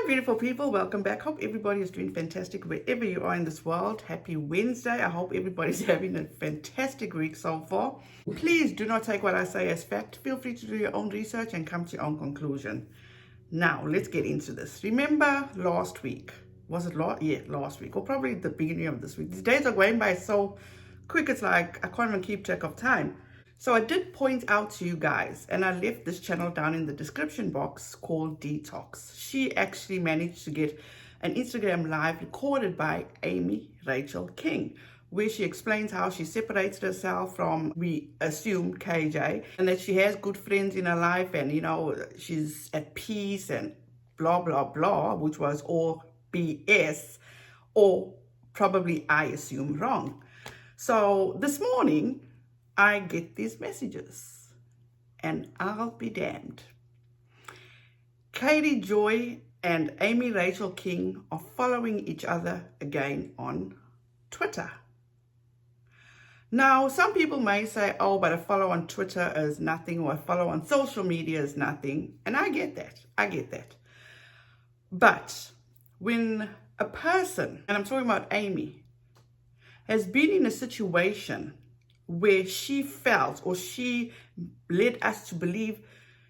beautiful people, welcome back. Hope everybody is doing fantastic wherever you are in this world. Happy Wednesday. I hope everybody's having a fantastic week so far. Please do not take what I say as fact. Feel free to do your own research and come to your own conclusion. Now let's get into this. Remember last week, was it last week, or probably the beginning of this week. These days are going by so quick, it's like I can't even keep track of time. So I did point out to you guys, and I left this channel down in the description box, called DETOX. She actually managed to get an Instagram live recorded by Rachelle King, where she explains how she separated herself from, we assume, KJ, and that she has good friends in her life, and you know, she's at peace and blah blah blah, which was all BS, or probably, I assume, wrong. So this morning I get these messages, and I'll be damned. Katie Joy and Rachelle King are following each other again on Twitter. Now, some people may say, oh, but a follow on Twitter is nothing, or a follow on social media is nothing. And I get that. But when a person, and I'm talking about Amy, has been in a situation where she felt, or she led us to believe,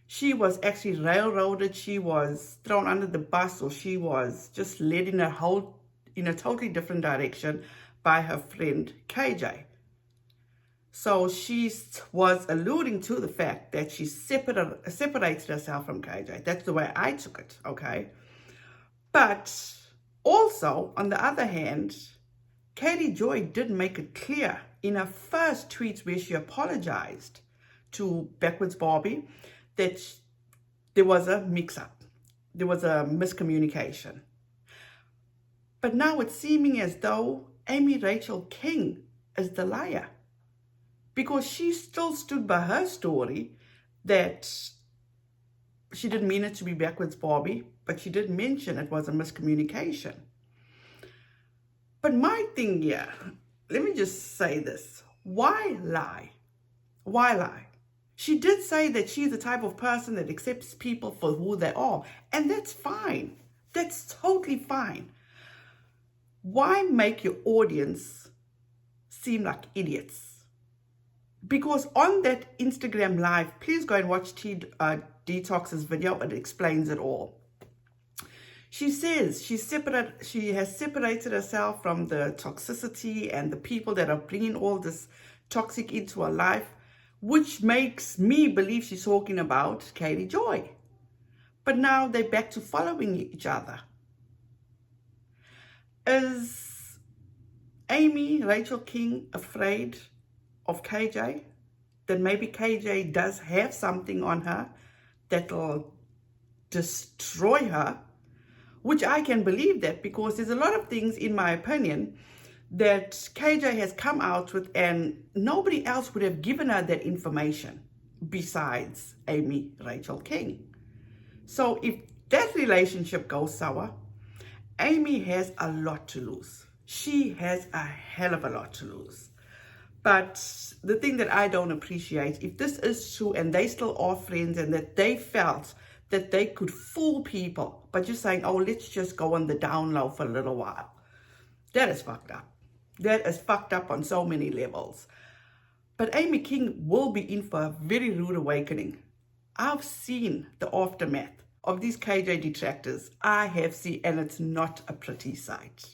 she was actually railroaded, she was thrown under the bus, or she was just led in a totally different direction by her friend KJ. So she was alluding to the fact that she separated herself from KJ. That's the way I took it, okay? But also, on the other hand, Katie Joy did make it clear in her first tweets where she apologized to Barbie that there was a mix-up, there was a miscommunication. But now it's seeming as though Rachelle King is the liar, because she still stood by her story that she didn't mean it to be Barbie, but she did mention it was a miscommunication. But my thing here, let me just say this. Why lie? Why lie? She did say that she's the type of person that accepts people for who they are. And that's fine. That's totally fine. Why make your audience seem like idiots? Because on that Instagram live, please go and watch DETOX's video. It explains it all. She says she has separated herself from the toxicity and the people that are bringing all this toxic into her life, which makes me believe she's talking about Katie Joy. But now they're back to following each other. Is Rachelle King afraid of KJ? That maybe KJ does have something on her that'll destroy her? Which I can believe that, because there's a lot of things, in my opinion, that KJ has come out with, and nobody else would have given her that information besides Rachelle King. So if that relationship goes sour, Amy has a lot to lose. She has a hell of a lot to lose. But the thing that I don't appreciate, if this is true and they still are friends, and that they felt that they could fool people by just saying, oh, let's just go on the down low for a little while. That is fucked up. That is fucked up on so many levels. But Amy King will be in for a very rude awakening. I've seen the aftermath of these KJ detractors. I have seen, and it's not a pretty sight.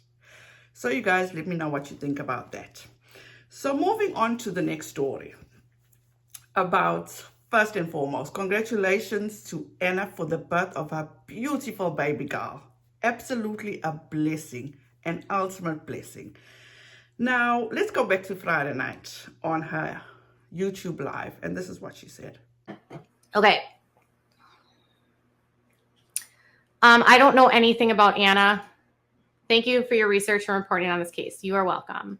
So you guys, let me know what you think about that. So moving on to the next story about, first and foremost, congratulations to Anna for the birth of her beautiful baby girl. Absolutely a blessing, an ultimate blessing. Now, let's go back to Friday night on her YouTube live, and this is what she said. Okay. I don't know anything about Anna. Thank you for your research and reporting on this case. You are welcome.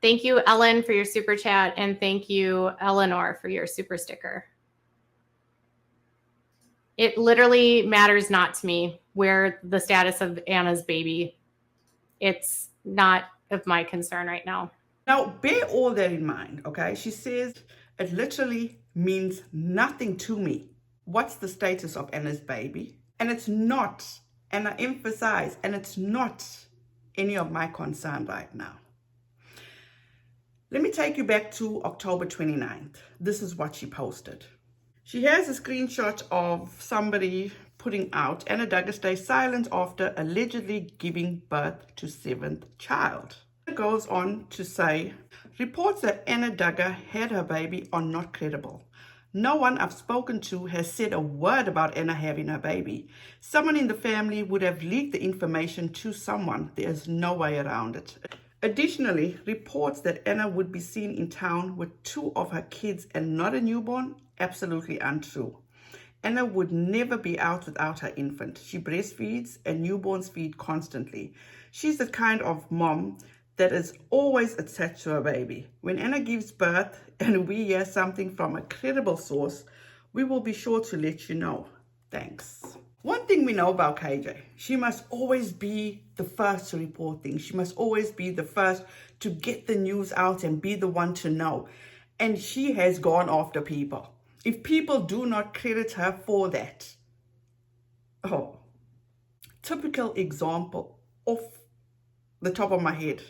Thank you, Ellen, for your super chat, and thank you, Eleanor, for your super sticker. It literally matters not to me where the status of Anna's baby. It's not of my concern right now. Now, bear all that in mind, okay? She says it literally means nothing to me. What's the status of Anna's baby? And it's not And I emphasize, and it's not any of my concern right now. Let me take you back to October 29th. This is what she posted. She has a screenshot of somebody putting out Anna Duggar stays silent after allegedly giving birth to 7th child. It goes on to say, reports that Anna Duggar had her baby are not credible. No one I've spoken to has said a word about Anna having her baby. Someone in the family would have leaked the information to someone. There's no way around it. Additionally, reports that Anna would be seen in town with 2 of her kids and not a newborn, absolutely untrue. Anna would never be out without her infant. She breastfeeds and newborns feed constantly. She's the kind of mom that is always attached to her baby. When Anna gives birth and we hear something from a credible source, we will be sure to let you know. Thanks. One thing we know about KJ, she must always be the first to report things. She must always be the first to get the news out and be the one to know. And she has gone after people. If people do not credit her for that, typical example off the top of my head,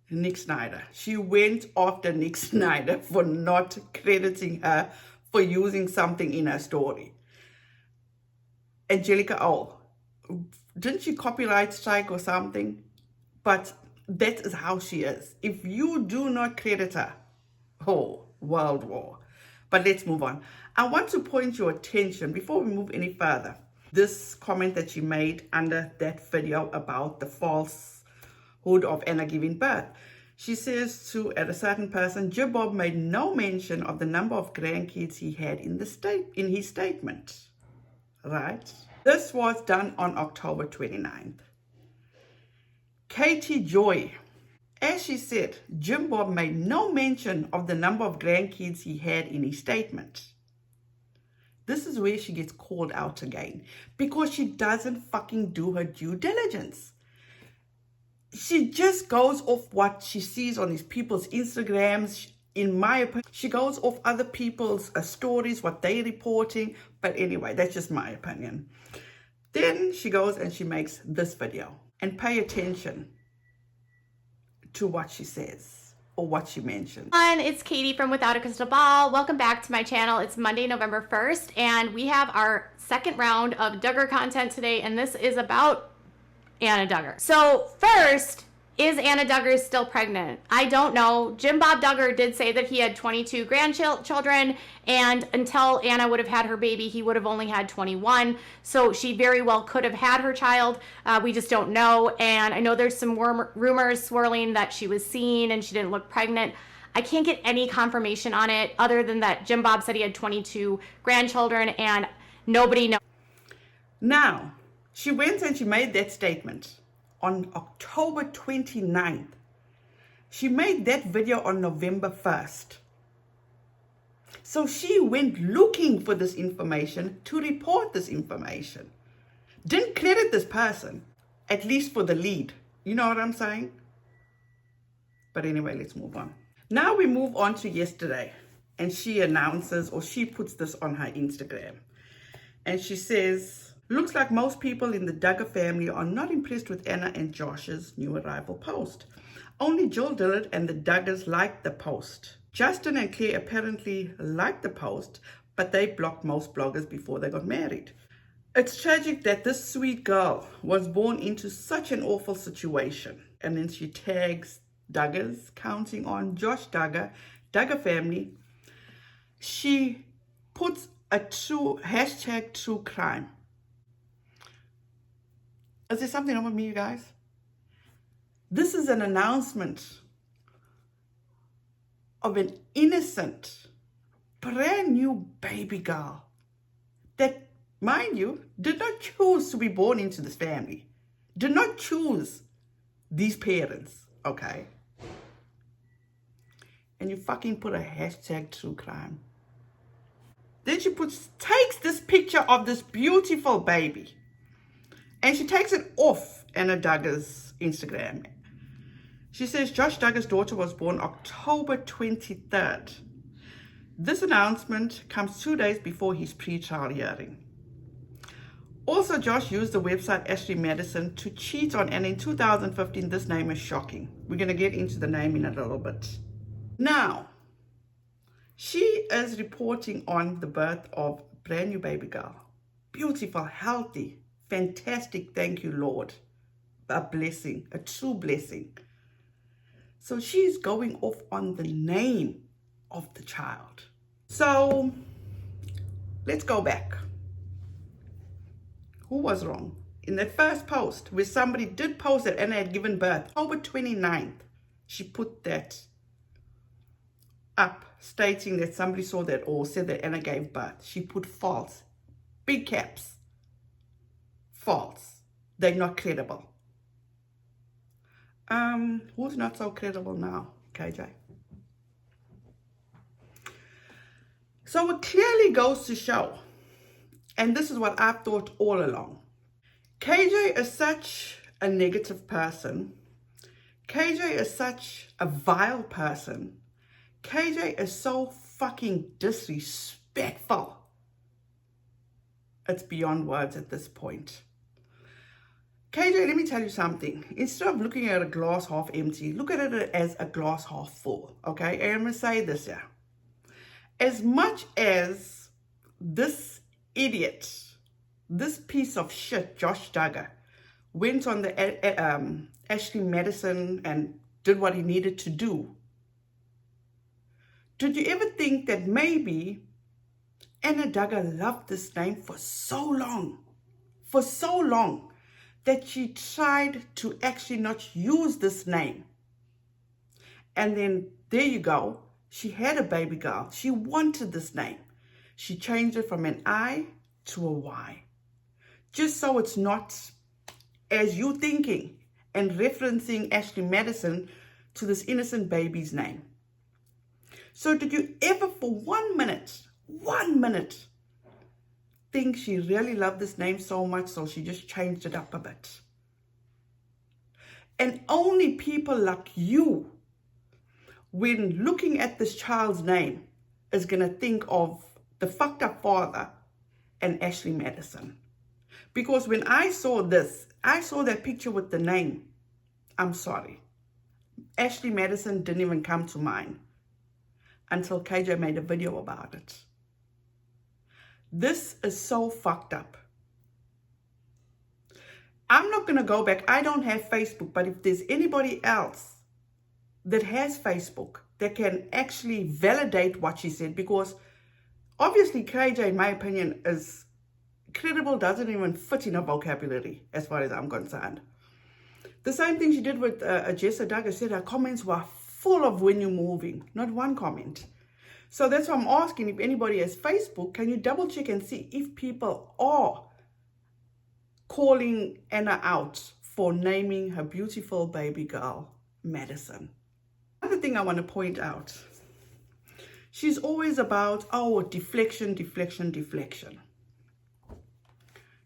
Nick Snyder. She went after Nick Snyder for not crediting her for using something in her story. Angelica didn't she copyright strike or something? But that is how she is. If you do not credit her, world war. But let's move on. I want to point your attention, before we move any further, this comment that she made under that video about the falsehood of Anna giving birth. She says at a certain person, Bob made no mention of the number of grandkids he had in his statement. Right? This was done on October 29th. Katie Joy, as she said, Jim Bob made no mention of the number of grandkids he had in his statement. This is where she gets called out again, because she doesn't fucking do her due diligence. She just goes off what she sees on these people's Instagrams. In my opinion, she goes off other people's stories, what they're reporting. But anyway, that's just my opinion. Then she goes and she makes this video. And pay attention to what she says or what she mentions. It's Katie from Without a Crystal Ball. Welcome back to my channel. It's Monday, November 1st, and we have our second round of Duggar content today, and this is about Anna Duggar. So first, is Anna Duggar still pregnant? I don't know. Jim Bob Duggar did say that he had 22 grandchildren, and until Anna would have had her baby, he would have only had 21. So she very well could have had her child. We just don't know. And I know there's some rumors swirling that she was seen and she didn't look pregnant. I can't get any confirmation on it other than that Jim Bob said he had 22 grandchildren and nobody knows. Now, she went and she made that statement on October 29th. She made that video on November 1st. So she went looking for this information to report this information. Didn't credit this person, at least for the lead. You know what I'm saying? But anyway, let's move on. Now we move on to yesterday. And she announces, or she puts this on her Instagram. And she says, looks like most people in the Duggar family are not impressed with Anna and Josh's new arrival post. Only Jill Dillard and the Duggars liked the post. Justin and Claire apparently liked the post, but they blocked most bloggers before they got married. It's tragic that this sweet girl was born into such an awful situation. And then she tags Duggars, counting on Josh Duggar, Duggar family. She puts a hashtag true crime. Is there something wrong with me, you guys? This is an announcement of an innocent, brand new baby girl that, mind you, did not choose to be born into this family. Did not choose these parents, okay? And you fucking put a hashtag true crime. Then she takes this picture of this beautiful baby. And she takes it off Anna Duggar's Instagram. She says Josh Duggar's daughter was born October 23rd. This announcement comes 2 days before his pre-trial hearing. Also, Josh used the website Ashley Madison to cheat on, and in 2015, this name is shocking. We're going to get into the name in a little bit. Now, she is reporting on the birth of a brand new baby girl. Beautiful, healthy, fantastic, thank you, Lord. A blessing, a true blessing. So she's going off on the name of the child. So let's go back. Who was wrong? In that first post, where somebody did post that Anna had given birth, October 29th, she put that up, stating that somebody saw that or said that Anna gave birth. She put false, big caps, false. They're not credible. Who's not so credible now? KJ. So it clearly goes to show, and this is what I've thought all along. KJ is such a negative person. KJ is such a vile person. KJ is so fucking disrespectful. It's beyond words at this point. KJ, let me tell you something. Instead of looking at a glass half empty, look at it as a glass half full, okay? And I'm going to say this here. As much as this idiot, this piece of shit, Josh Duggar, went on the Ashley Madison and did what he needed to do, did you ever think that maybe Anna Duggar loved this name for so long, that she tried to actually not use this name? And then there you go. She had a baby girl. She wanted this name. She changed it from an I to a Y. Just so it's not as you thinking and referencing Ashley Madison to this innocent baby's name. So did you ever for 1 minute, think she really loved this name so much so she just changed it up a bit? And only people like you, when looking at this child's name, is going to think of the fucked up father and Ashley Madison. Because when I saw this, I saw that picture with the name. I'm sorry. Ashley Madison didn't even come to mind until KJ made a video about it. This is so fucked up. I'm not going to go back. I don't have Facebook, but if there's anybody else that has Facebook that can actually validate what she said, because obviously KJ, in my opinion, is credible, doesn't even fit in her vocabulary as far as I'm concerned. The same thing she did with Jessa Duggar, said her comments were full of when you're moving, not one comment. So that's why I'm asking, if anybody has Facebook, can you double check and see if people are calling Anna out for naming her beautiful baby girl Madison? Another thing I want to point out, she's always about, oh, deflection.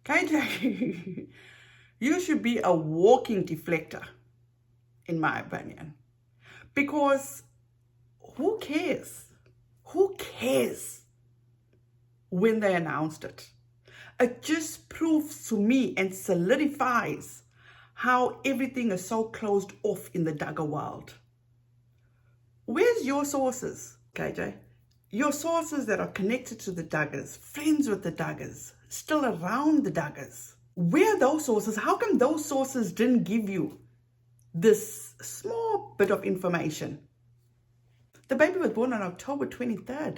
KJ, you should be a walking deflector, in my opinion. Because who cares? Who cares when they announced it? It just proves to me and solidifies how everything is so closed off in the Duggar world. Where's your sources, KJ? Your sources that are connected to the Duggars, friends with the Duggars, still around the Duggars. Where are those sources? How come those sources didn't give you this small bit of information? The baby was born on October 23rd.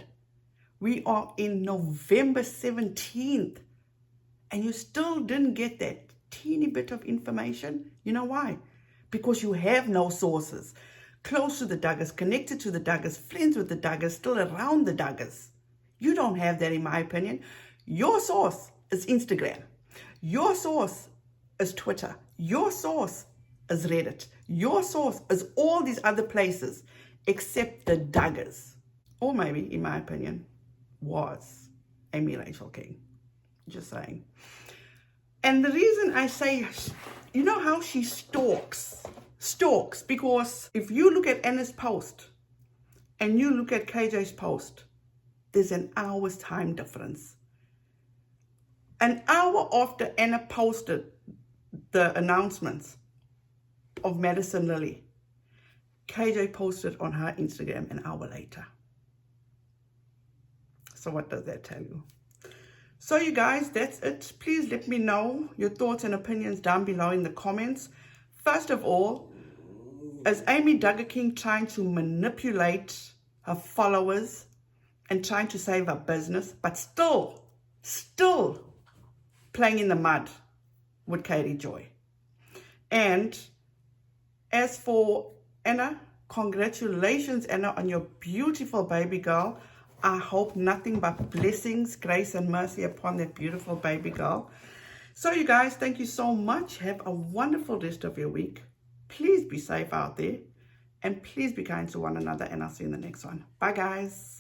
We are in November 17th. And you still didn't get that teeny bit of information. You know why? Because you have no sources close to the Duggars, connected to the Duggars, friends with the Duggars, still around the Duggars. You don't have that, in my opinion. Your source is Instagram. Your source is Twitter. Your source is Reddit. Your source is all these other places except the Duggars. Or maybe, in my opinion, was Rachelle King. Just saying. And the reason I say, you know how she stalks, because if you look at Anna's post and you look at KJ's post, there's an hour's time difference. An hour after Anna posted the announcements of Madison Lily, KJ posted on her Instagram an hour later. So what does that tell you? So you guys, that's it. Please let me know your thoughts and opinions down below in the comments. First of all, is Amy Duggar King trying to manipulate her followers and trying to save her business, but still playing in the mud with Katie Joy? And as for Anna, congratulations, Anna, on your beautiful baby girl. I hope nothing but blessings, grace, and mercy upon that beautiful baby girl. So you guys, thank you so much. Have a wonderful rest of your week. Please be safe out there. And please be kind to one another. And I'll see you in the next one. Bye, guys.